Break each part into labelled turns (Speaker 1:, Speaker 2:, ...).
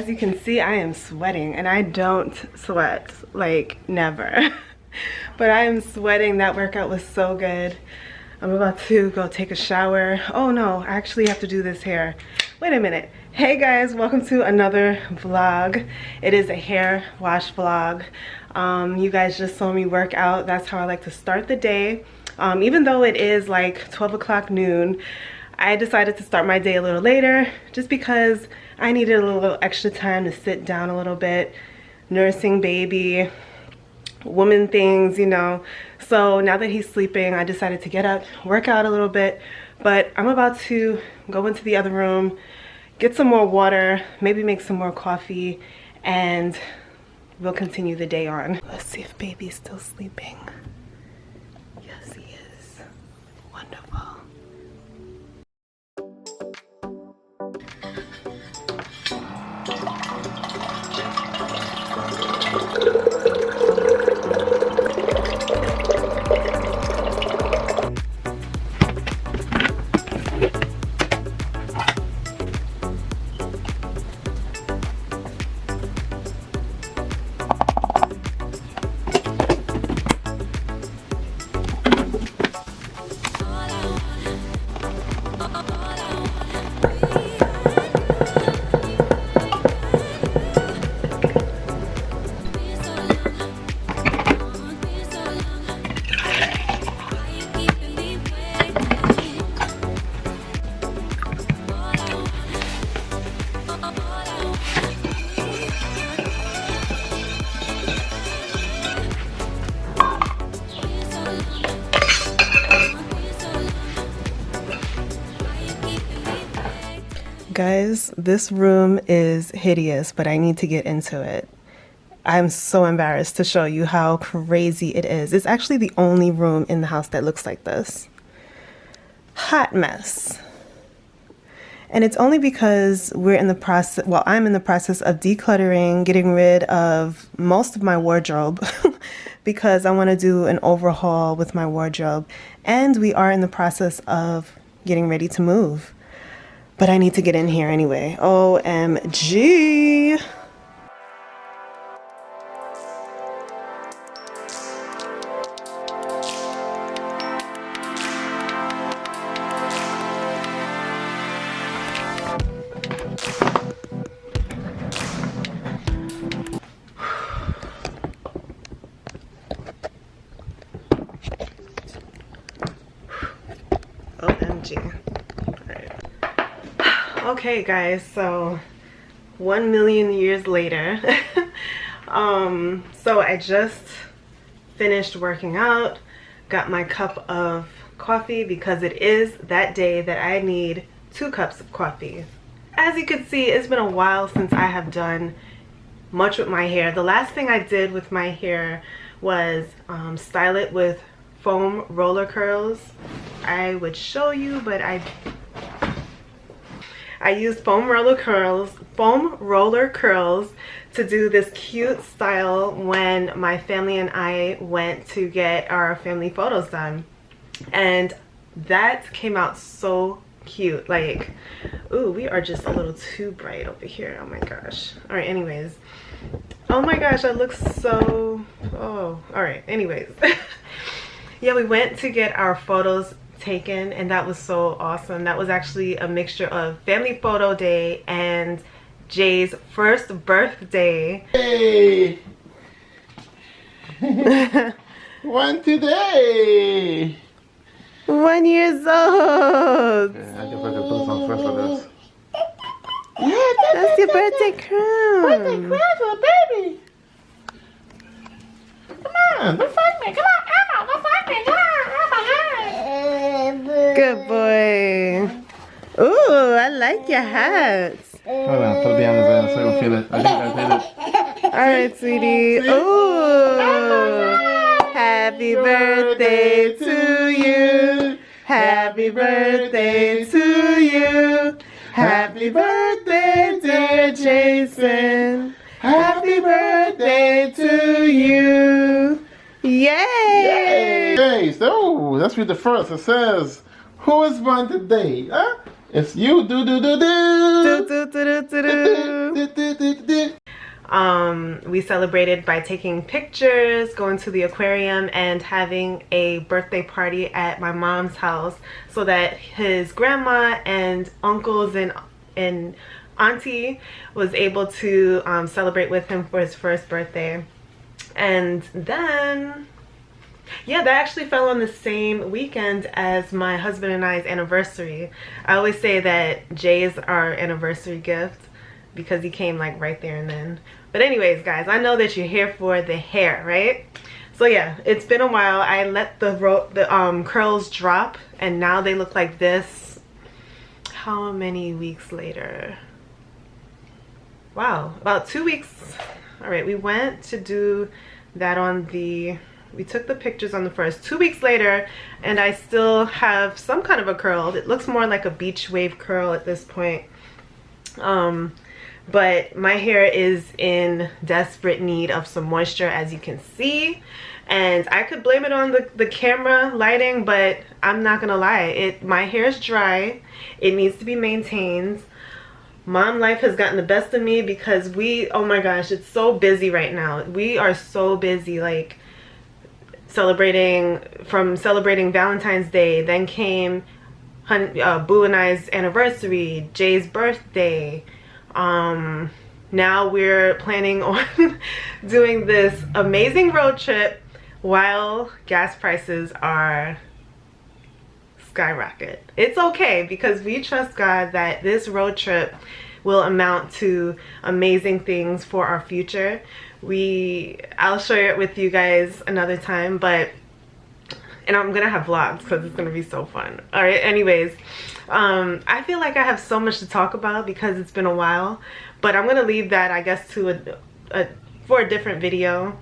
Speaker 1: as you can see, I am sweating, and I don't sweat, like, never. But I am sweating. That workout was so good. I'm about to go take a shower. Oh no, I actually have to do this hair. Wait a minute. Hey guys, welcome to another vlog. It is a hair wash vlog. You guys just saw me work out. That's how I like to start the day. Even though it is like 12 o'clock noon, I decided to start my day a little later just because I needed a little extra time to sit down a little bit, nursing baby, woman things, you know. So now that he's sleeping, I decided to get up, work out a little bit, but I'm about to go into the other room, get some more water, maybe make some more coffee, and we'll continue the day on. Let's see if baby's still sleeping. Yes, he is. Wonderful. Guys, this room is hideous, but I need to get into it. I'm so embarrassed to show you how crazy it is. It's actually the only room in the house that looks like this. Hot mess. And it's only because we're in the process, well, I'm in the process of decluttering, getting rid of most of my wardrobe because I want to do an overhaul with my wardrobe. And we are in the process of getting ready to move. But I need to get in here anyway. OMG. OMG. Okay guys, so 1,000,000 years later, so I just finished working out, got my cup of coffee because it is that day that I need 2 cups of coffee. As you can see, it's been a while since I have done much with my hair. The last thing I did with my hair was style it with foam roller curls. I would show you, but I used foam roller curls to do this cute style when my family and I went to get our family photos done. And that came out so cute. Like, ooh, we are just a little too bright over here. Oh my gosh. All right, anyways. Oh my gosh, I look so, oh, all right, anyways. Yeah, we went to get our photos taken, and that was so awesome. That was actually a mixture of family photo day and Jay's first birthday.
Speaker 2: Hey! One today!
Speaker 1: 1 year old!
Speaker 2: Yeah, I guess I can put this on first like this. Yeah,
Speaker 1: that's your birthday crown!
Speaker 2: Birthday crown for a baby! Come on, don't fight me! Come on, Emma! Don't fight me! Come on!
Speaker 1: Good boy. Ooh, I like your hat.
Speaker 2: Hold on, put it behind his ass so you don't feel it. I think I did it.
Speaker 1: Alright, sweetie. Ooh. Happy birthday to you. Happy birthday to you. Happy birthday, dear Jason. Happy birthday to you. Yay!
Speaker 2: Yay! So, let's read the first. It says, who is born today? Huh? It's you. Do do do
Speaker 1: Do,
Speaker 2: do.
Speaker 1: do, do, do, do, do.
Speaker 2: Do, do, do, do.
Speaker 1: We celebrated by taking pictures, going to the aquarium, and having a birthday party at my mom's house so that his grandma and uncles and auntie was able to celebrate with him for his first birthday. And then, yeah, that actually fell on the same weekend as my husband and I's anniversary. I always say that Jay is our anniversary gift because he came like right there and then. But anyways, guys, I know that you're here for the hair, right? So yeah, it's been a while. I let the curls drop, and now they look like this. How many weeks later? Wow, about 2 weeks. All right, we went to do that on the, we took the pictures on the first. 2 weeks later, and I still have some kind of a curl. It looks more like a beach wave curl at this point. But my hair is in desperate need of some moisture, as you can see, and I could blame it on the camera lighting, but I'm not gonna lie, my hair is dry. It needs to be maintained. Mom life has gotten the best of me because oh my gosh, it's so busy right now. We are so busy, like celebrating Valentine's Day, then came Boo and I's anniversary, Jay's birthday. Now we're planning on doing this amazing road trip while gas prices are skyrocket. It's okay because we trust God that this road trip will amount to amazing things for our future. I'll share it with you guys another time, and I'm gonna have vlogs because it's gonna be so fun. All right, anyways, I feel like I have so much to talk about because it's been a while, but I'm gonna leave that, I guess, for a different video.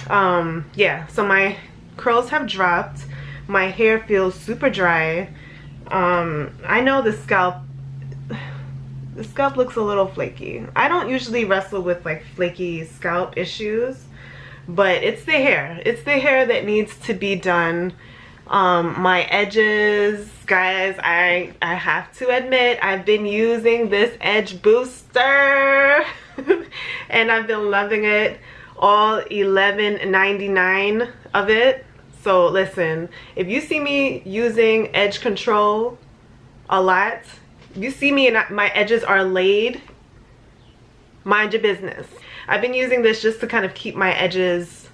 Speaker 1: Yeah, so my curls have dropped. My hair feels super dry. I know the scalp looks a little flaky. I don't usually wrestle with like flaky scalp issues, but it's the hair. It's the hair that needs to be done. My edges, guys, I have to admit, I've been using this edge booster and I've been loving it, all $11.99 of it. So listen, if you see me using edge control a lot, you see me and my edges are laid, mind your business. I've been using this just to kind of keep my edges,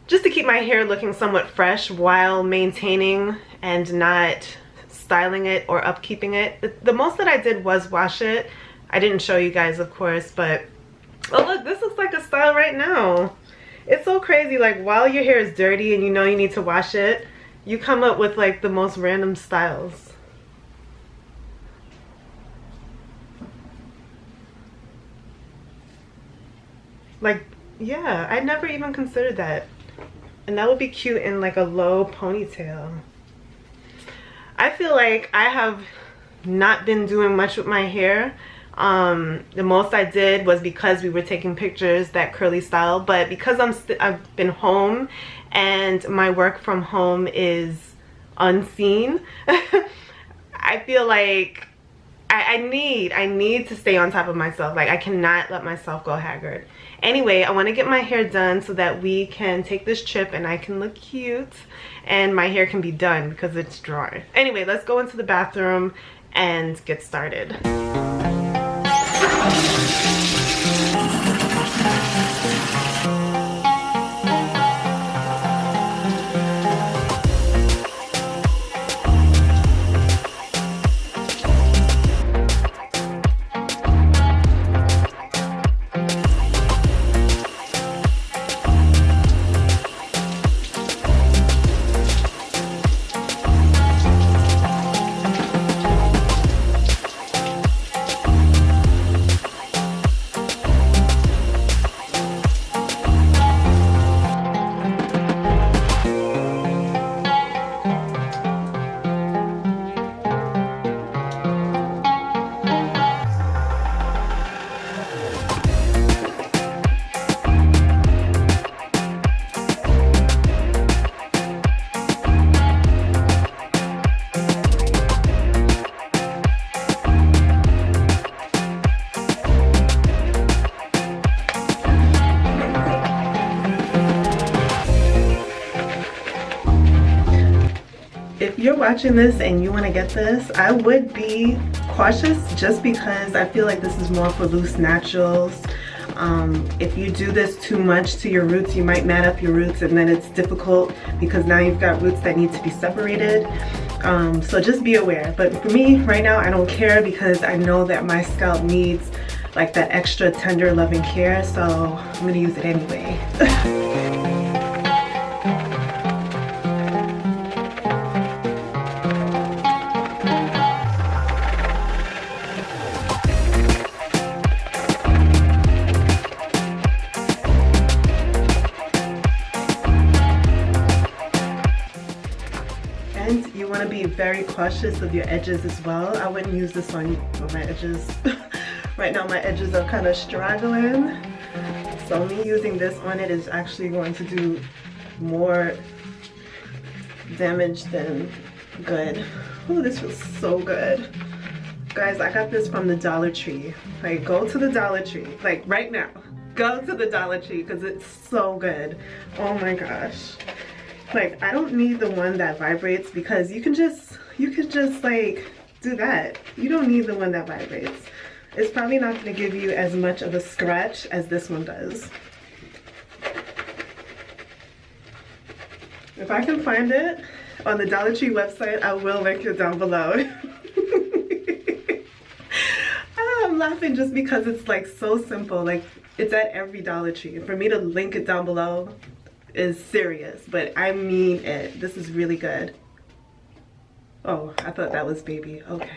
Speaker 1: just to keep my hair looking somewhat fresh while maintaining and not styling it or upkeeping it. The most that I did was wash it. I didn't show you guys, of course, but oh look, this looks like a style right now. It's so crazy, like while your hair is dirty and you know you need to wash it, you come up with like the most random styles. Like, yeah, I never even considered that. And that would be cute in like a low ponytail. I feel like I have not been doing much with my hair. The most I did was because we were taking pictures, that curly style, but because I've been home and my work from home is unseen, I feel like I need to stay on top of myself. Like I cannot let myself go haggard. Anyway, I want to get my hair done so that we can take this trip and I can look cute and my hair can be done because it's dry. Anyway, let's go into the bathroom and get started. watching this and you want to get this, I would be cautious just because I feel like this is more for loose naturals. If you do this too much to your roots, you might mat up your roots, and then it's difficult because now you've got roots that need to be separated. So just be aware. But for me right now, I don't care because I know that my scalp needs like that extra tender loving care, so I'm gonna use it anyway. And you want to be very cautious of your edges as well. I wouldn't use this on my edges. Right now my edges are kind of struggling, so me using this on it is actually going to do more damage than good. Oh, this feels so good. Guys, I got this from the Dollar Tree. Like, go to the Dollar Tree, like right now. Go to the Dollar Tree because it's so good. Oh my gosh. Like, I don't need the one that vibrates because you can just like do that. You don't need the one that vibrates. It's probably not going to give you as much of a scratch as this one does. If I can find it on the Dollar Tree website, I will link it down below. I'm laughing just because it's like so simple. Like, it's at every Dollar Tree. For me to link it down below is serious, but I mean it. This is really good. Oh, I thought that was baby. Okay.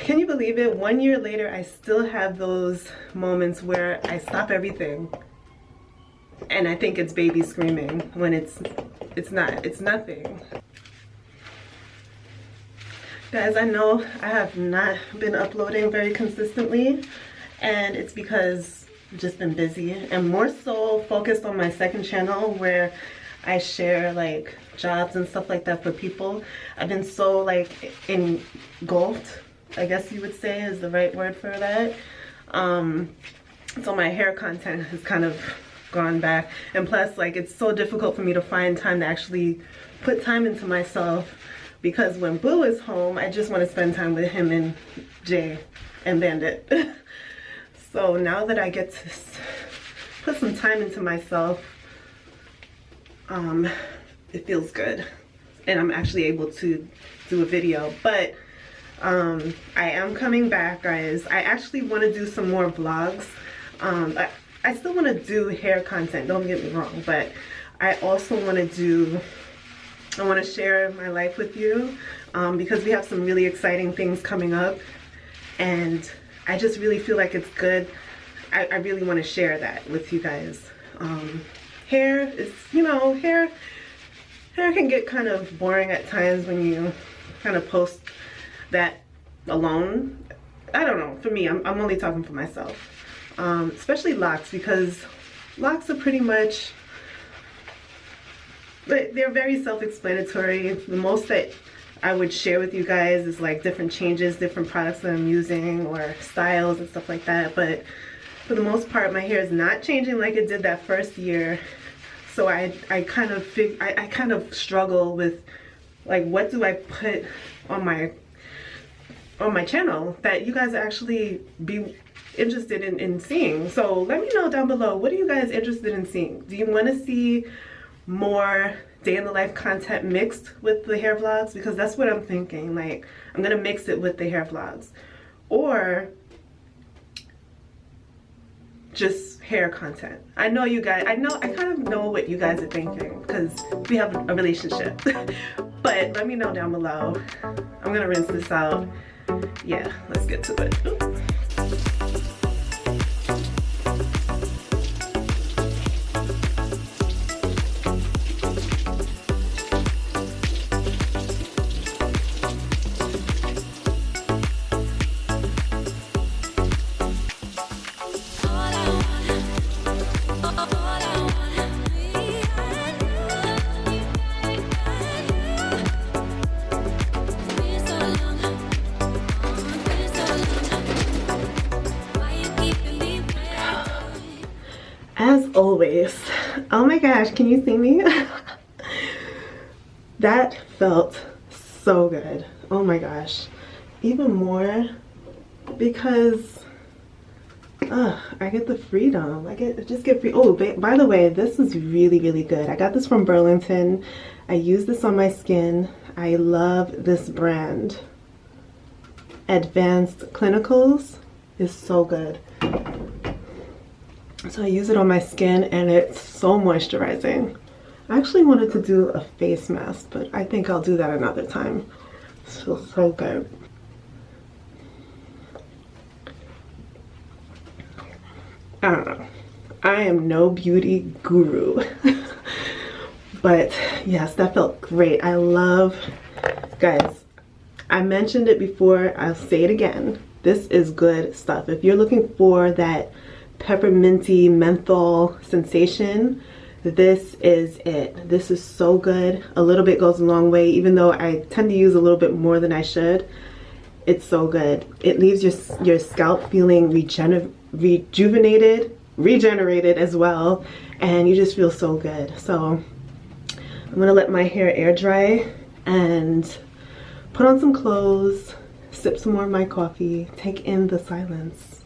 Speaker 1: Can you believe it? 1 year later, I still have those moments where I stop everything and I think it's baby screaming when it's not. It's nothing. Guys, I know I have not been uploading very consistently, and it's because I've just been busy and more so focused on my second channel where I share like jobs and stuff like that for people. I've been so like engulfed, I guess you would say is the right word for that. So my hair content has kind of gone back, and plus like it's so difficult for me to find time to actually put time into myself because when Boo is home, I just want to spend time with him and Jay and Bandit. So now that I get to put some time into myself, it feels good and I'm actually able to do a video. But I am coming back, guys. I actually want to do some more vlogs. I still want to do hair content, don't get me wrong, but I also want to share my life with you because we have some really exciting things coming up, and I just really feel like it's good. I really want to share that with you guys. Hair is, you know, hair can get kind of boring at times when you kind of post that alone. I don't know, for me, I'm only talking for myself. Especially locks, because locks are pretty much, they're very self-explanatory. The most that I would share with you guys is like different changes, different products that I'm using or styles and stuff like that. But for the most part, my hair is not changing like it did that first year. So I kind of struggle with like, what do I put on my channel that you guys actually be interested in seeing. So let me know down below, what are you guys interested in seeing? Do you want to see more day in the life content mixed with the hair vlogs? Because that's what I'm thinking. Like, I'm gonna mix it with the hair vlogs, or just hair content. I know you guys, I kind of know what you guys are thinking because we have a relationship. But let me know down below. I'm gonna rinse this out. Yeah, let's get to it. Ooh. As always, oh my gosh, can you see me? That felt so good. Oh my gosh. Even more because I get the freedom. I just get free. Oh, by the way, this is really, really good. I got this from Burlington. I use this on my skin. I love this brand. Advanced Clinicals is so good. So I use it on my skin and it's so moisturizing. I actually wanted to do a face mask, but I think I'll do that another time. It feels so good. I don't know. I am no beauty guru. But yes, that felt great. I love, guys, I mentioned it before, I'll say it again. This is good stuff. If you're looking for that pepperminty menthol sensation, this is it. This is so good. A little bit goes a long way, even though I tend to use a little bit more than I should. It's so good. It leaves your scalp feeling regenerated as well, and you just feel so good. So I'm gonna let my hair air dry and put on some clothes, sip some more of my coffee, take in the silence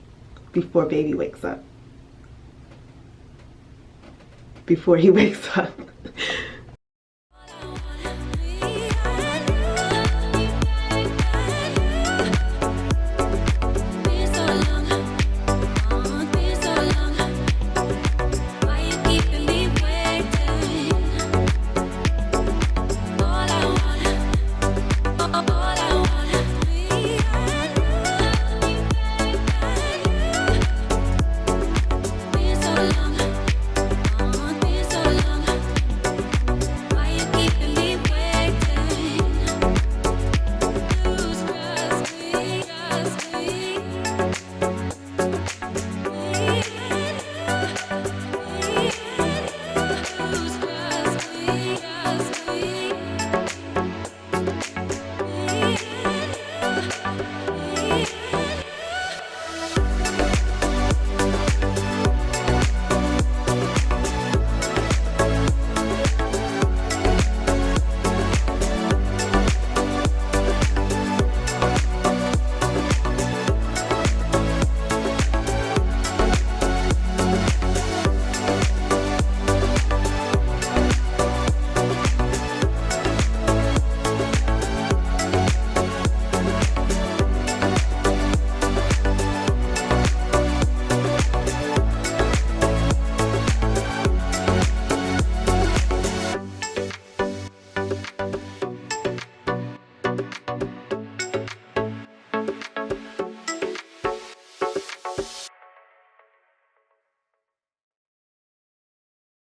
Speaker 1: before baby wakes up. Before he wakes up.
Speaker 3: All